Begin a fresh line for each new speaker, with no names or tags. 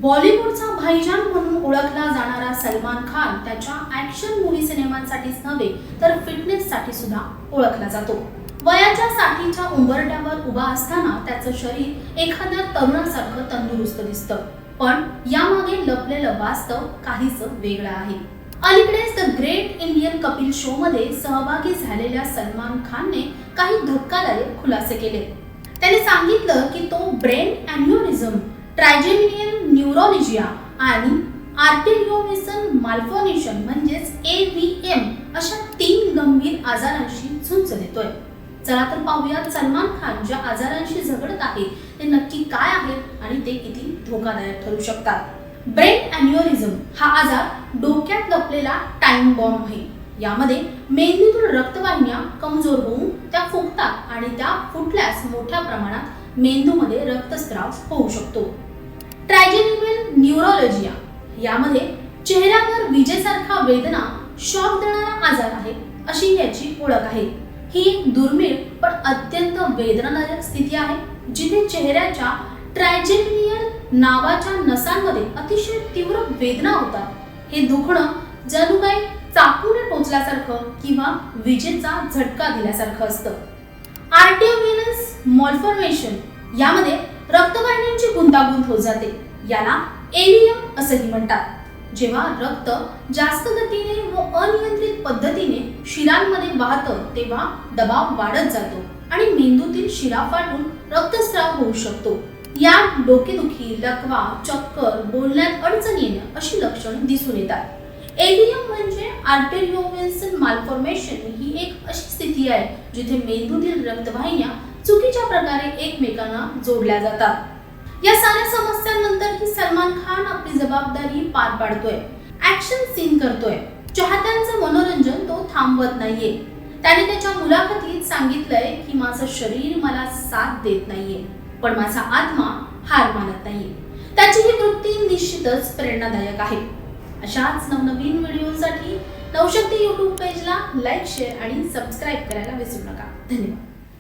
बॉलिवूडचा भाईजान म्हणून ओळखला जाणारा सलमान खान त्याच्या ॲक्शन मूव्ही सिनेमांसाठीच नव्हे तर फिटनेससाठी सुद्धा ओळखला जातो। वयाच्या 60च्या उंबरठ्यावर उभा असताना त्याचं शरीर एखाद्या तरुणासारखं तंदुरुस्त दिसतं, पण यामागे लपलेलं वास्तव काहीच वेगळं आहे। अलीकडेच the great Indian Kapil show मध्ये सहभागी झालेल्या सलमान खानने काही धक्कादायक खुलासे केले। त्याने सांगितलं की तो ब्रेन एन्युरिझम, ट्रायजेमिनियल न्यूरोलॉजिया आणि आर्टेरियोवेसन माल्फॉर्मेशन म्हणजेच AVM अशा 3 गंभीर आजारांशी झुंज देतोय। चला तर पाहूयात सलमान खान ज्या आजारांशी झगडत आहे ते नक्की काय आहेत आणि ते किती धोकादायक ठरू शकतात। ब्रेन एन्युरिझम हा आजार डोक्यात लपलेला टाइम बॉम्ब आहे। यामध्ये मेंदूतील रक्तवाहिन्या कमजोर होऊन त्या फुगतात आणि त्या फुटल्यास मोठ्या प्रमाणात मेंदूमध्ये रक्तस्राव होऊ शकतो। ट्रायजेमिनियल न्यूरोलॉजिया यामध्ये चेहऱ्यावर विजेसारखा वेदना, शॉक देणारा आजार आहे अशी याची ओळख आहे। ही एक दुर्मिळ पण अत्यंत वेदनादायक स्थिती आहे जिथे चेहऱ्याच्या ट्रायजेमिनियल नावाच्या नसांमध्ये अतिशय तीव्र वेदना होतात। हे दुखणं जणू काही चाकूने टोचल्यासारखं किंवा विजेचा झटका दिल्यासारखं असतं। आर्टेरियोवेनस माल्फॉर्मेशन यामध्ये रक्तवाहिन्यांची गुंतागुंत होत जाते। याला AVM असंही म्हणतात। जेव्हा रक्त जास्त गतीने व अनियंत्रित पद्धतीने शिरांमध्ये वाहतं तेव्हा दबाव वाढत जातो आणि मेंदूतील शिरा फाटून रक्तस्राव होऊ शकतो। यात डोकेदुखी, लकवा, चक्कर, बोलण्यात अडचण येणं अशी लक्षणं दिसून येतात। AVM म्हणजे आर्टेरियोवेसन माल्फॉर्मेशन ही एक अशी स्थिती आहे जिथे मेंदूतील रक्तवाहिन्या चुकीच्या प्रकारे एकमेकांना जोडल्या जातात। या साऱ्या समस्यांनंतर ही सलमान खान आपली जबाबदारी पार पाडतोय, ॲक्शन सीन करतोय। चाहत्यांचं मनोरंजन तो थांबवत नाहीये। त्याने त्याच्या मुलाखतीत सांगितलंय की माझं शरीर मला साथ देत नाहीये, पण माझा आत्मा हार मानत नाहीये। त्याची ही वृत्ती निश्चितच प्रेरणादायक आहे। अशाच नवनवीन व्हिडिओसाठी नवशक्ती YouTube पेजला लाईक, शेअर आणि सबस्क्राईब करायला विसरू नका। धन्यवाद।